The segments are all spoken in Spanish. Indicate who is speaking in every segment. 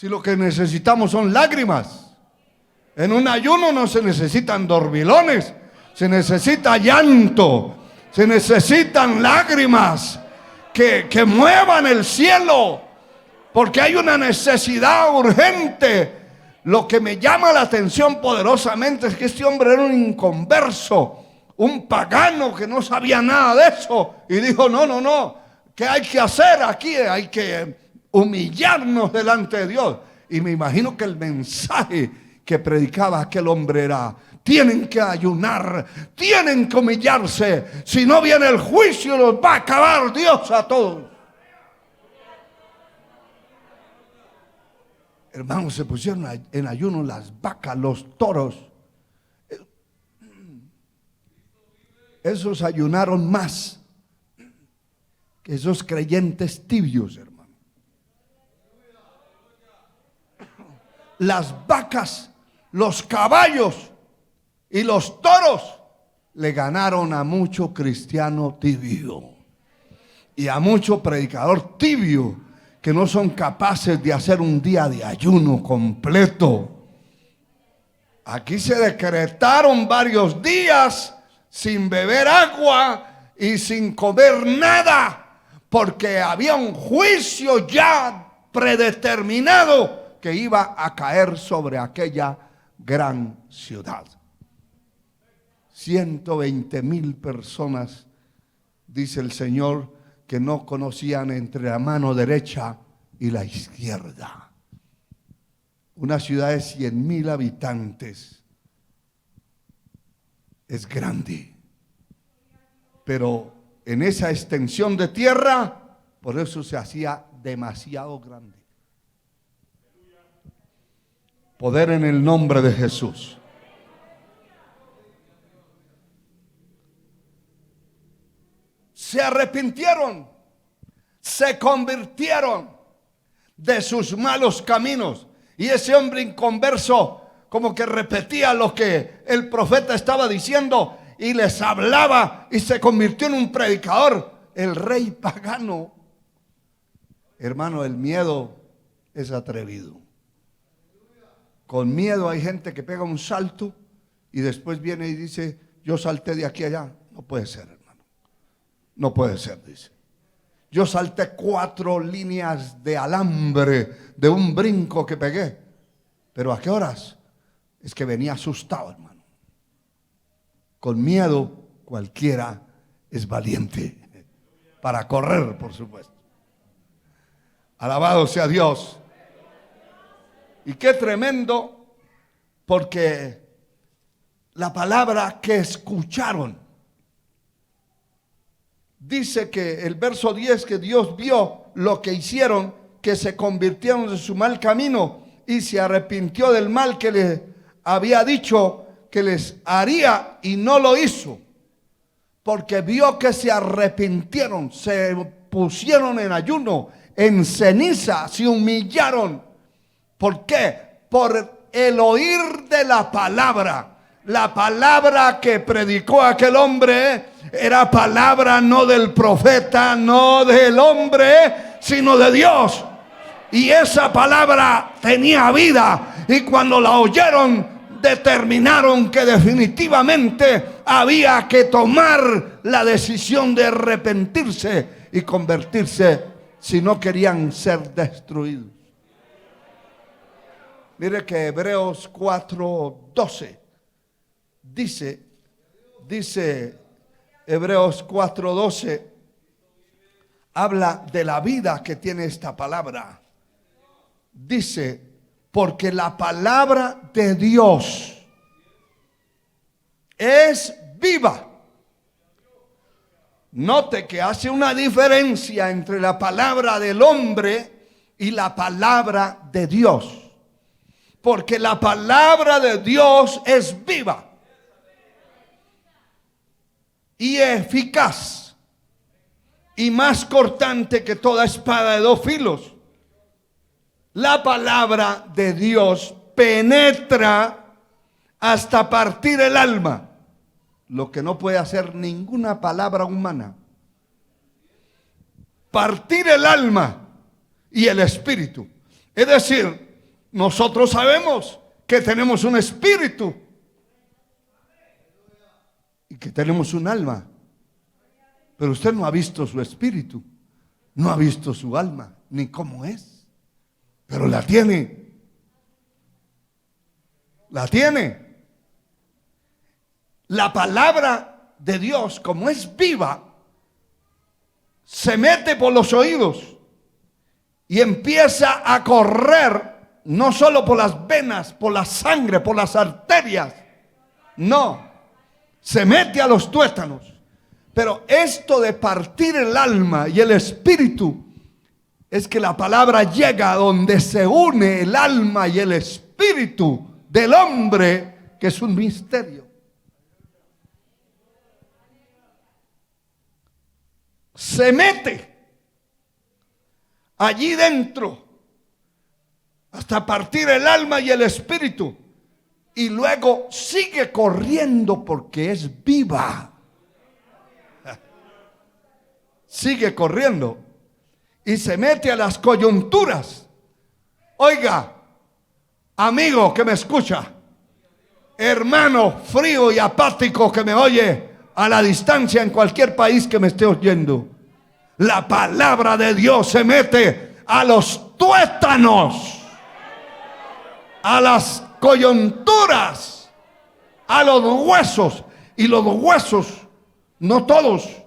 Speaker 1: Si lo que necesitamos son lágrimas. En un ayuno no se necesitan dormilones, se necesita llanto, se necesitan lágrimas que muevan el cielo, porque hay una necesidad urgente. Lo que me llama la atención poderosamente es que este hombre era un inconverso, un pagano que no sabía nada de eso, y dijo: no, ¿qué hay que hacer aquí? Hay que humillarnos delante de Dios. Y me imagino que el mensaje que predicaba aquel hombre era: tienen que ayunar, tienen que humillarse, si no viene el juicio, los va a acabar Dios a todos. Hermanos, se pusieron en ayuno las vacas, los toros. Esos ayunaron más que esos creyentes tibios, hermano. Las vacas, los caballos y los toros le ganaron a mucho cristiano tibio y a mucho predicador tibio, que no son capaces de hacer un día de ayuno completo. Aquí se decretaron varios días sin beber agua y sin comer nada, porque había un juicio ya predeterminado que iba a caer sobre aquella gran ciudad. 120,000 personas, dice el Señor, que no conocían entre la mano derecha y la izquierda. Una ciudad de 100,000 habitantes es grande, pero en esa extensión de tierra, por eso se hacía demasiado grande. Poder en el nombre de Jesús. Se arrepintieron, se convirtieron de sus malos caminos. Y ese hombre inconverso como que repetía lo que el profeta estaba diciendo y les hablaba, y se convirtió en un predicador. El rey pagano. Hermano, el miedo es atrevido. Con miedo hay gente que pega un salto y después viene y dice: yo salté de aquí a allá. No puede ser, hermano. No puede ser, dice. Yo salté 4 líneas de alambre de un brinco que pegué. ¿Pero a qué horas? Es que venía asustado, hermano. Con miedo cualquiera es valiente. Para correr, por supuesto. Alabado sea Dios. Y qué tremendo, porque la palabra que escucharon, dice que el verso 10, que Dios vio lo que hicieron, que se convirtieron de su mal camino y se arrepintió del mal que les había dicho que les haría, y no lo hizo, porque vio que se arrepintieron, se pusieron en ayuno, en ceniza, se humillaron. ¿Por qué? Por el oír de la palabra. La palabra que predicó aquel hombre era palabra no del profeta, no del hombre, sino de Dios. Y esa palabra tenía vida, y cuando la oyeron determinaron que definitivamente había que tomar la decisión de arrepentirse y convertirse si no querían ser destruidos. Mire que Hebreos 4:12 dice Hebreos 4:12, habla de la vida que tiene esta palabra. Dice: porque la palabra de Dios es viva. Note que hace una diferencia entre la palabra del hombre y la palabra de Dios. Porque la palabra de Dios es viva y eficaz y más cortante que toda espada de 2 filos. La palabra de Dios penetra hasta partir el alma, lo que no puede hacer ninguna palabra humana. Partir el alma y el espíritu. Es decir, Nosotros sabemos que tenemos un espíritu y que tenemos un alma, pero usted no ha visto su espíritu, no ha visto su alma, ni cómo es, pero la tiene. La tiene. La palabra de Dios, como es viva, se mete por los oídos y empieza a correr, no solo por las venas, por la sangre, por las arterias. No, se mete a los tuétanos. Pero esto de partir el alma y el espíritu, es que la palabra llega a donde se une el alma y el espíritu del hombre, que es un misterio. Se mete allí dentro hasta partir el alma y el espíritu, y luego sigue corriendo porque es viva. Sigue corriendo y se mete a las coyunturas. Oiga, amigo que me escucha, hermano frío y apático que me oye a la distancia en cualquier país que me esté oyendo, la palabra de Dios se mete a los tuétanos, a las coyunturas, a los huesos. Y los huesos, no todos,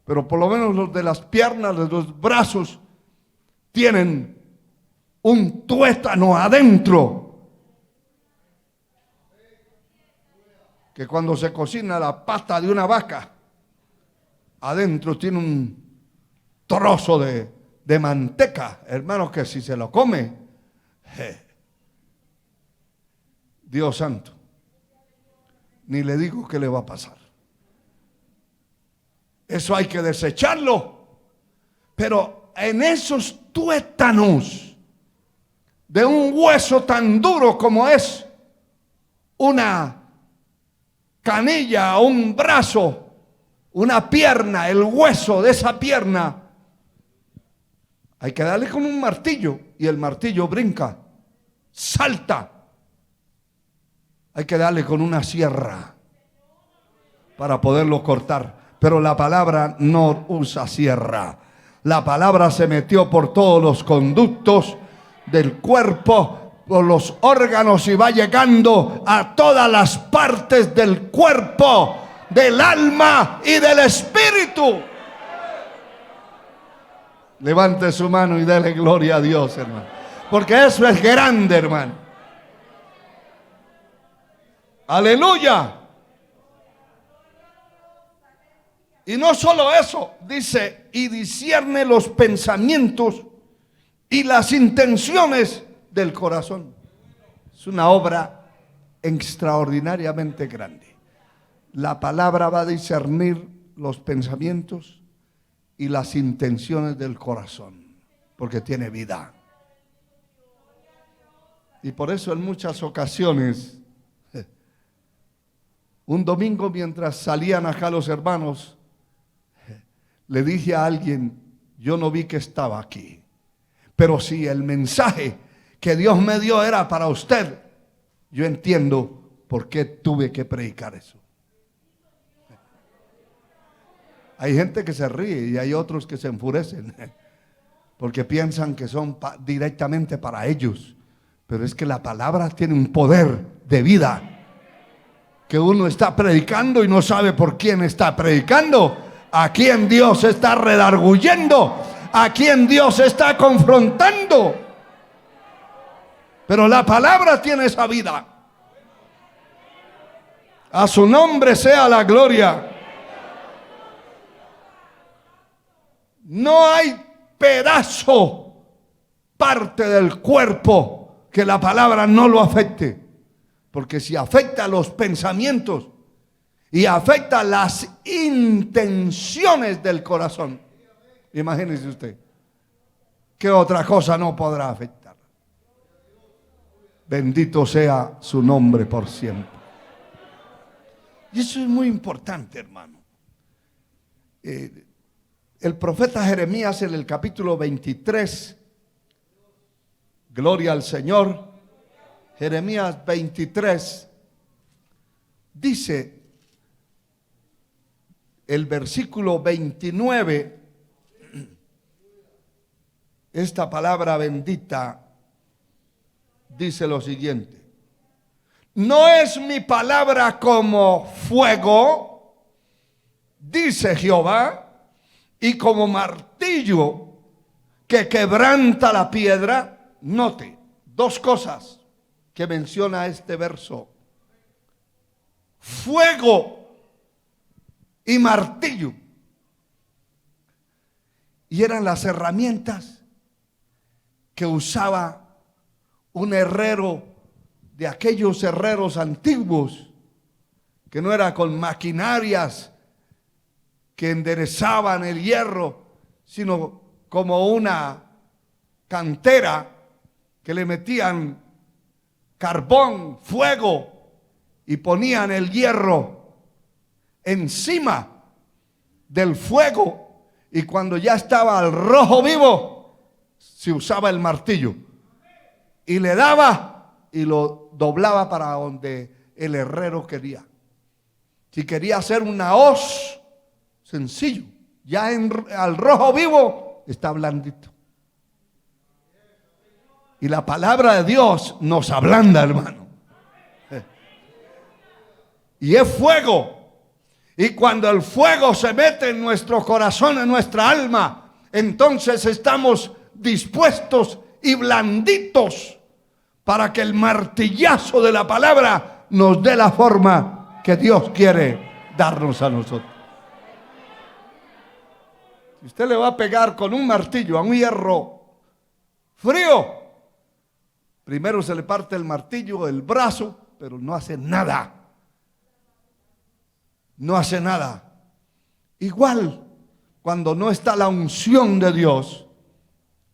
Speaker 1: pero por lo menos los de las piernas, de los brazos, tienen un tuétano adentro, que cuando se cocina la pata de una vaca, adentro tiene un trozo de manteca, hermanos, que si se lo come, Dios santo, ni le digo qué le va a pasar. Eso hay que desecharlo. Pero en esos tuétanos de un hueso tan duro como es una canilla, un brazo, una pierna, el hueso de esa pierna, hay que darle con un martillo y el martillo brinca, salta. Hay que darle con una sierra para poderlo cortar. Pero la palabra no usa sierra. La palabra se metió por todos los conductos del cuerpo, por los órganos, y va llegando a todas las partes del cuerpo, del alma y del espíritu. Levante su mano y dele gloria a Dios, hermano, porque eso es grande, hermano. Aleluya. Y no solo eso, dice, y discierne los pensamientos y las intenciones del corazón. Es una obra extraordinariamente grande. La palabra va a discernir los pensamientos y las intenciones del corazón, porque tiene vida. Y por eso en muchas ocasiones, un domingo mientras salían acá los hermanos, le dije a alguien, yo no vi que estaba aquí, pero si el mensaje que Dios me dio era para usted, yo entiendo por qué tuve que predicar eso. Hay gente que se ríe y hay otros que se enfurecen porque piensan que son directamente para ellos, pero es que la palabra tiene un poder de vida que uno está predicando y no sabe por quién está predicando. A quien Dios está redarguyendo, a quien Dios está confrontando. Pero la palabra tiene esa vida. A su nombre sea la gloria. No hay pedazo, parte del cuerpo que la palabra no lo afecte. Porque si afecta los pensamientos y afecta las intenciones del corazón, imagínese usted, ¿qué otra cosa no podrá afectar? Bendito sea su nombre por siempre. Y eso es muy importante, hermano. El profeta Jeremías en el capítulo 23, gloria al Señor, Jeremías 23, dice el versículo 29, esta palabra bendita dice lo siguiente: no es mi palabra como fuego, dice Jehová, y como martillo que quebranta la piedra. Note dos cosas que menciona este verso: fuego y martillo. Y eran las herramientas que usaba un herrero, de aquellos herreros antiguos, que no era con maquinarias que enderezaban el hierro, sino como una cantera que le metían carbón, fuego, y ponían el hierro encima del fuego, y cuando ya estaba al rojo vivo se usaba el martillo y le daba y lo doblaba para donde el herrero quería. Si quería hacer una hoz, sencillo, ya al rojo vivo está blandito. Y la palabra de Dios nos ablanda, hermano. Y es fuego. Y cuando el fuego se mete en nuestro corazón, en nuestra alma, entonces estamos dispuestos y blanditos para que el martillazo de la palabra nos dé la forma que Dios quiere darnos a nosotros. Si usted le va a pegar con un martillo a un hierro frío, primero se le parte el martillo, el brazo, pero no hace nada. No hace nada. Igual, cuando no está la unción de Dios,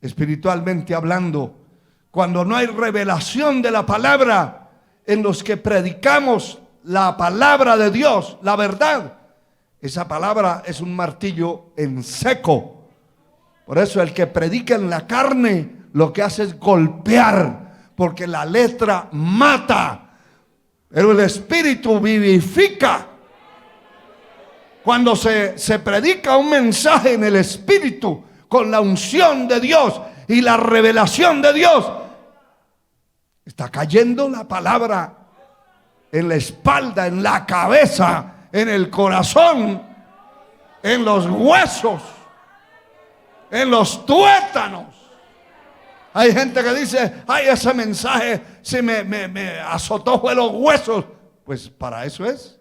Speaker 1: espiritualmente hablando, cuando no hay revelación de la palabra en los que predicamos la palabra de Dios, la verdad, esa palabra es un martillo en seco. Por eso el que predica en la carne lo que hace es golpear, porque la letra mata, pero el espíritu vivifica. Cuando se predica un mensaje en el espíritu, con la unción de Dios y la revelación de Dios, está cayendo la palabra en la espalda, en la cabeza, en el corazón, en los huesos, en los tuétanos. Hay gente que dice: ay, ese mensaje se me azotó fue los huesos. Pues para eso es.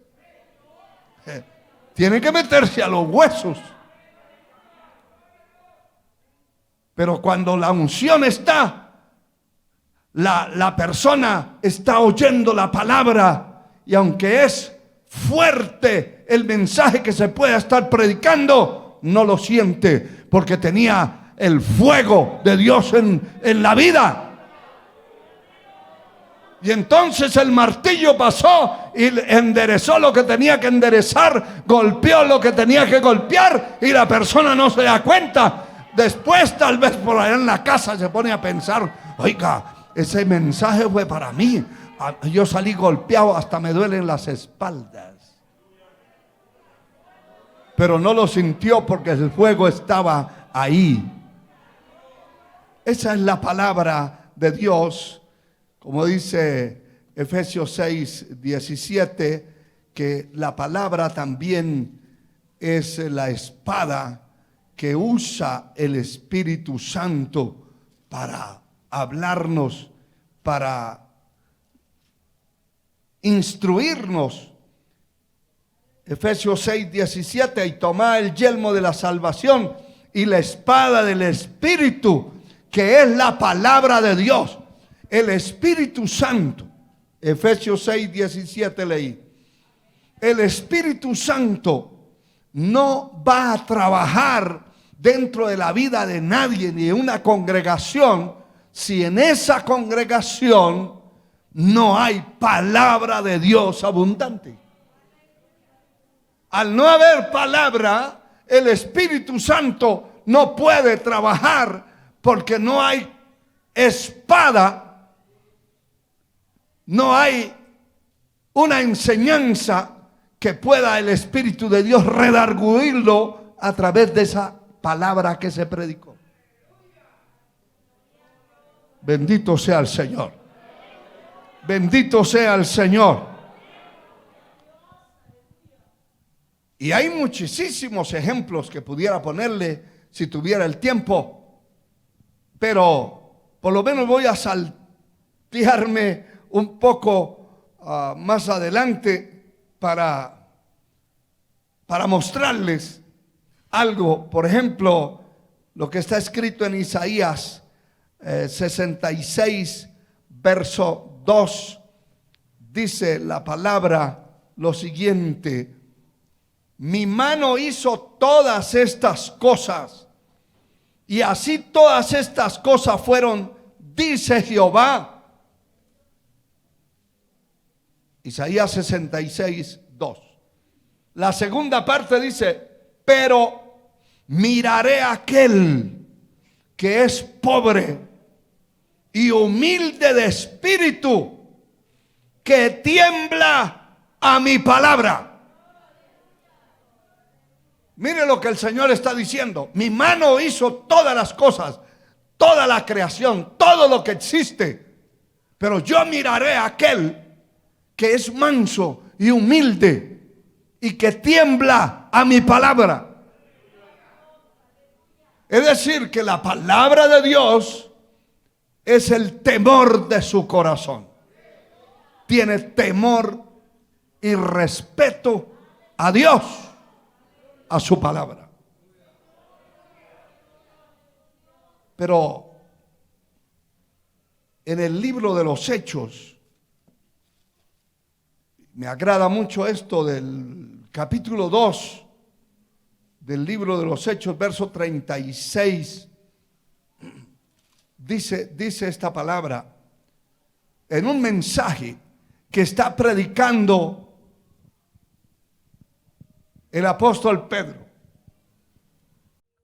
Speaker 1: Tiene que meterse a los huesos. Pero cuando la unción está, la persona está oyendo la palabra, y aunque es fuerte el mensaje que se pueda estar predicando, no lo siente, porque tenía el fuego de Dios en la vida. Y entonces el martillo pasó y enderezó lo que tenía que enderezar, golpeó lo que tenía que golpear, y la persona no se da cuenta. Después, tal vez por allá en la casa, se pone a pensar: oiga, ese mensaje fue para mí. Yo salí golpeado, hasta me duelen las espaldas. Pero no lo sintió porque el fuego estaba ahí. Esa es la palabra de Dios. Como dice Efesios 6, 17, que la palabra también es la espada que usa el Espíritu Santo para hablarnos, para instruirnos. Efesios 6, 17, y tomad el yelmo de la salvación y la espada del Espíritu, que es la palabra de Dios. El Espíritu Santo, Efesios 6, 17 leí. El Espíritu Santo no va a trabajar dentro de la vida de nadie ni de una congregación si en esa congregación no hay palabra de Dios abundante. Al no haber palabra, el Espíritu Santo no puede trabajar, porque no hay espada no hay una enseñanza que pueda el Espíritu de Dios redarguirlo a través de esa palabra que se predicó. Bendito sea el Señor. Bendito sea el Señor. Y hay muchísimos ejemplos que pudiera ponerle si tuviera el tiempo, pero por lo menos voy a saltearme un poco más adelante para mostrarles algo. Por ejemplo, lo que está escrito en Isaías 66, verso 2, dice la palabra lo siguiente: mi mano hizo todas estas cosas, y así todas estas cosas fueron, dice Jehová. Isaías 66, 2. La segunda parte dice: pero miraré a aquel que es pobre y humilde de espíritu, que tiembla a mi palabra. Mire lo que el Señor está diciendo: mi mano hizo todas las cosas, toda la creación, todo lo que existe, pero yo miraré a aquel que es manso y humilde y que tiembla a mi palabra. Es decir, que la palabra de Dios es el temor de su corazón. Tiene temor y respeto a Dios, a su palabra. Pero en el libro de los Hechos, me agrada mucho esto del capítulo 2 del libro de los Hechos, verso 36. Dice esta palabra en un mensaje que está predicando el apóstol Pedro: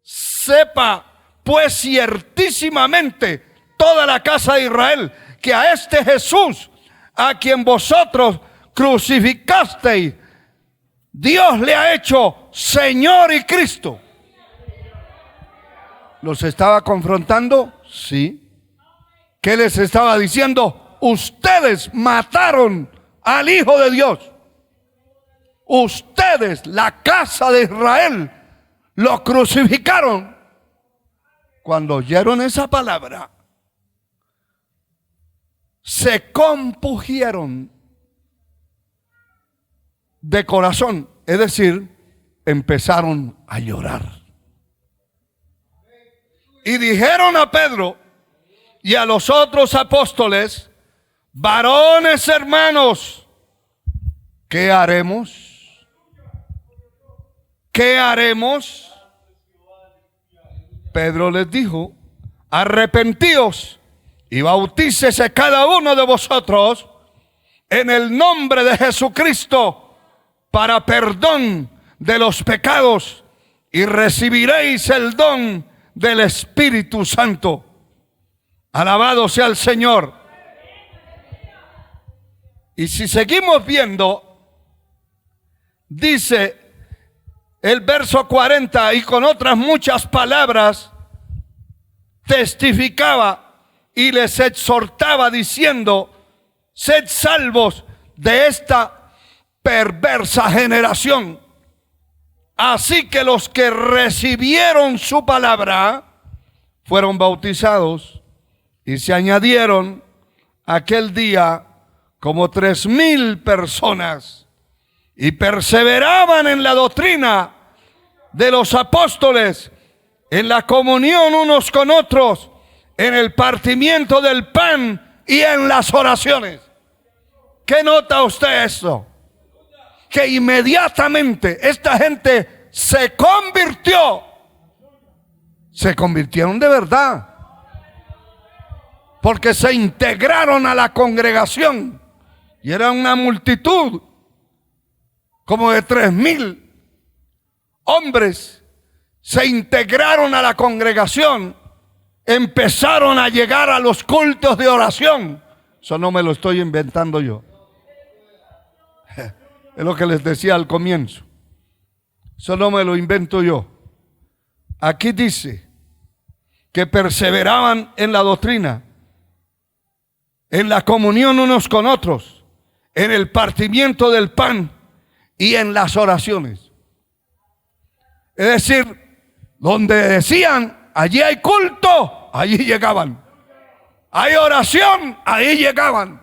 Speaker 1: sepa pues ciertísimamente toda la casa de Israel que a este Jesús, a quien vosotros crucificasteis, Dios le ha hecho Señor y Cristo. ¿Los estaba confrontando? Sí. ¿Qué les estaba diciendo? Ustedes mataron al Hijo de Dios. Ustedes, la casa de Israel, lo crucificaron. Cuando oyeron esa palabra, se compungieron de corazón, es decir, empezaron a llorar. Y dijeron a Pedro y a los otros apóstoles: varones hermanos, ¿qué haremos? ¿Qué haremos? Pedro les dijo: arrepentíos y bautícese cada uno de vosotros en el nombre de Jesucristo para perdón de los pecados, y recibiréis el don del Espíritu Santo. Alabado sea el Señor. Y si seguimos viendo, dice el verso 40: y con otras muchas palabras testificaba y les exhortaba diciendo: sed salvos de esta perversa generación. Así que los que recibieron su palabra fueron bautizados, y se añadieron aquel día como 3,000 personas, y perseveraban en la doctrina de los apóstoles, en la comunión unos con otros, en el partimiento del pan y en las oraciones. ¿Qué nota usted esto? Que inmediatamente esta gente se convirtieron de verdad, porque se integraron a la congregación, y era una multitud como de 3,000 hombres. Se integraron a la congregación, empezaron a llegar a los cultos de oración Eso no me lo estoy inventando yo. Es lo que les decía al comienzo. Eso no me lo invento yo. Aquí dice que perseveraban en la doctrina, en la comunión unos con otros, en el partimiento del pan y en las oraciones. Es decir, donde decían, allí hay culto, allí llegaban. Hay oración, ahí llegaban.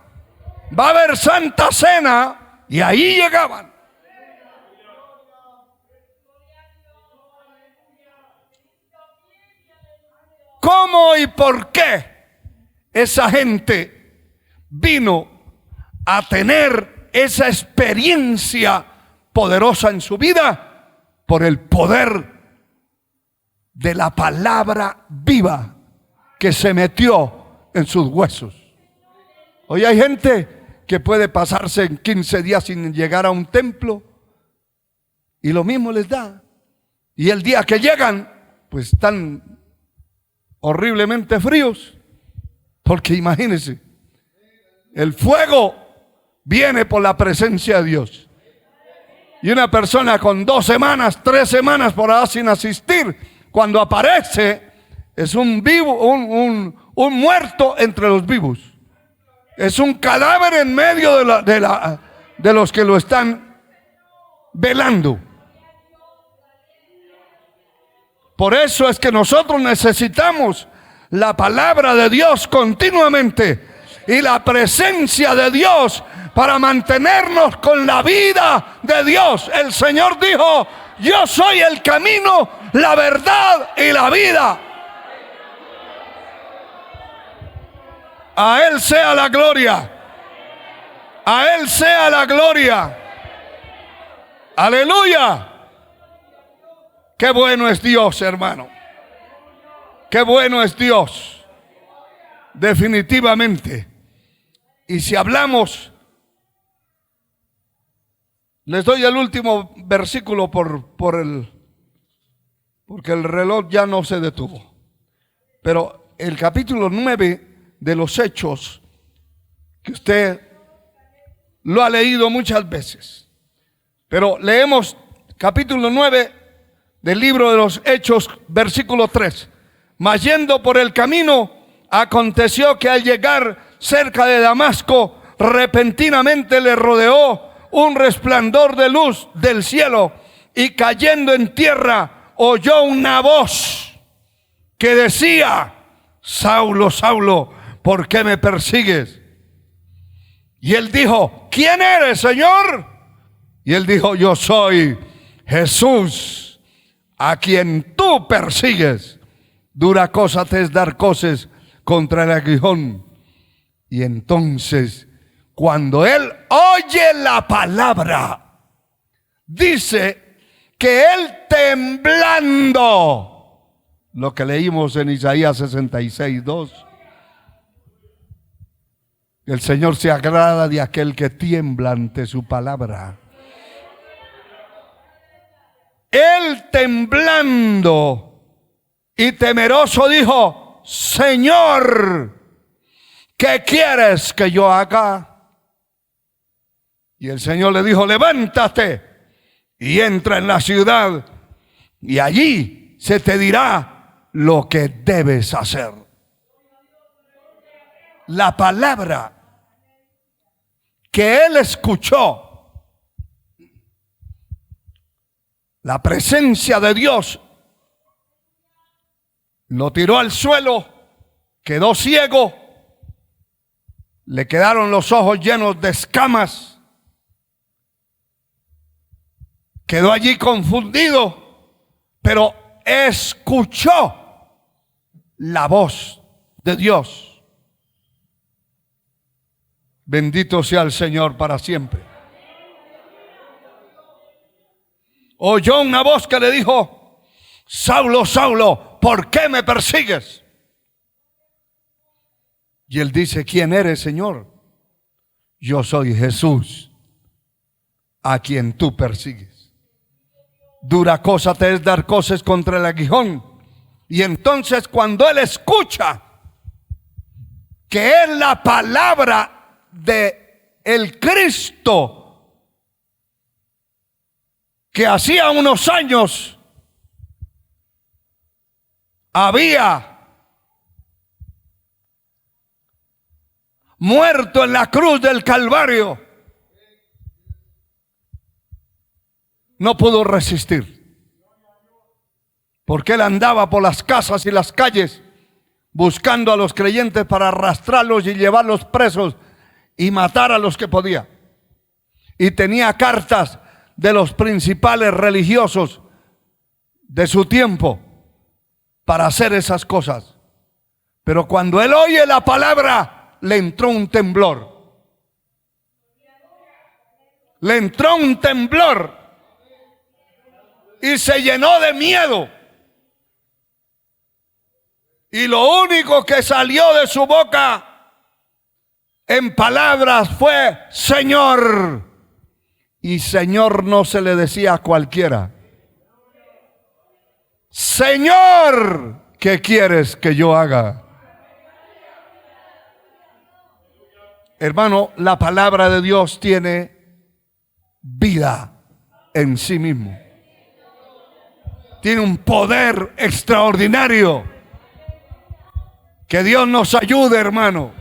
Speaker 1: Va a haber santa cena y ahí llegaban. ¿Cómo y por qué esa gente vino a tener esa experiencia poderosa en su vida? Por el poder de la palabra viva que se metió en sus huesos. Hoy hay gente que puede pasarse en 15 días sin llegar a un templo y lo mismo les da. Y el día que llegan, pues están horriblemente fríos, porque imagínense, el fuego viene por la presencia de Dios. Y una persona con 2 semanas, 3 semanas por allá sin asistir, cuando aparece, es un vivo, un muerto entre los vivos. Es un cadáver en medio de los que lo están velando. Por eso es que nosotros necesitamos la palabra de Dios continuamente y la presencia de Dios para mantenernos con la vida de Dios. El Señor dijo: yo soy el camino, la verdad y la vida. A Él sea la gloria. A Él sea la gloria. Aleluya. Qué bueno es Dios, hermano. Qué bueno es Dios. Definitivamente. Y si hablamos, les doy el último versículo porque el reloj ya no se detuvo. Pero el capítulo 9 de los Hechos, que usted lo ha leído muchas veces, pero leemos capítulo 9 del libro de los Hechos, versículo 3. Mas yendo por el camino, aconteció que al llegar cerca de Damasco, repentinamente le rodeó un resplandor de luz del cielo, y cayendo en tierra oyó una voz que decía: Saulo, Saulo, ¿por qué me persigues? Y él dijo: ¿quién eres, Señor? Y él dijo: yo soy Jesús, a quien tú persigues. Dura cosa te es dar coces contra el aguijón. Y entonces, cuando él oye la palabra, dice que él temblando, lo que leímos en Isaías 66:2, el Señor se agrada de aquel que tiembla ante su palabra. Él temblando y temeroso dijo: Señor, ¿qué quieres que yo haga? Y el Señor le dijo: levántate y entra en la ciudad, y allí se te dirá lo que debes hacer. La palabra que él escuchó, la presencia de Dios, lo tiró al suelo, quedó ciego, le quedaron los ojos llenos de escamas, quedó allí confundido, pero escuchó la voz de Dios. Bendito sea el Señor para siempre. Oyó una voz que le dijo: Saulo, Saulo, ¿por qué me persigues? Y él dice: ¿quién eres, Señor? Yo soy Jesús, a quien tú persigues. Dura cosa te es dar coces contra el aguijón. Y entonces, cuando él escucha que es la palabra de el Cristo que hacía unos años había muerto en la cruz del Calvario, no pudo resistir, porque él andaba por las casas y las calles buscando a los creyentes para arrastrarlos y llevarlos presos y matar a los que podía. Y tenía cartas de los principales religiosos de su tiempo para hacer esas cosas. Pero cuando él oye la palabra, le entró un temblor. Le entró un temblor y se llenó de miedo. Y lo único que salió de su boca en palabras fue Señor. Y Señor no se le decía a cualquiera. Señor, ¿qué quieres que yo haga? Hermano, la palabra de Dios tiene vida en sí mismo. Tiene un poder extraordinario. Que Dios nos ayude, hermano.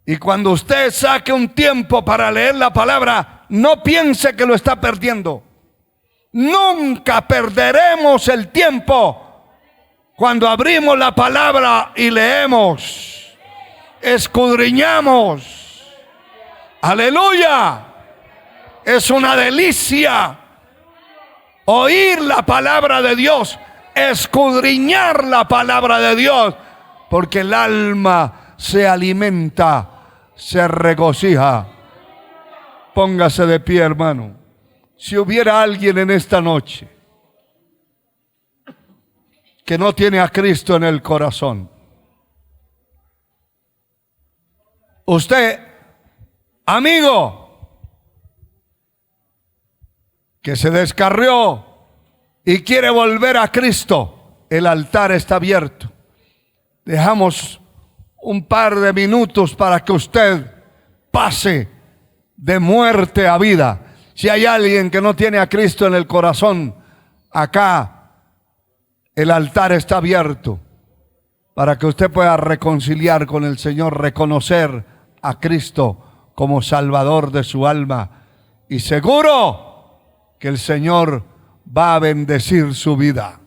Speaker 1: Y cuando usted saque un tiempo para leer la palabra, no piense que lo está perdiendo. Nunca perderemos el tiempo cuando abrimos la palabra y leemos, escudriñamos. Aleluya. Es una delicia oír la palabra de Dios, escudriñar la palabra de Dios, porque el alma se alimenta, se regocija. Póngase de pie, hermano. Si hubiera alguien en esta noche que no tiene a Cristo en el corazón, usted, amigo, que se descarrió y quiere volver a Cristo, el altar está abierto. Dejamos un par de minutos para que usted pase de muerte a vida. Si hay alguien que no tiene a Cristo en el corazón, acá el altar está abierto para que usted pueda reconciliar con el Señor, reconocer a Cristo como Salvador de su alma, y seguro que el Señor va a bendecir su vida.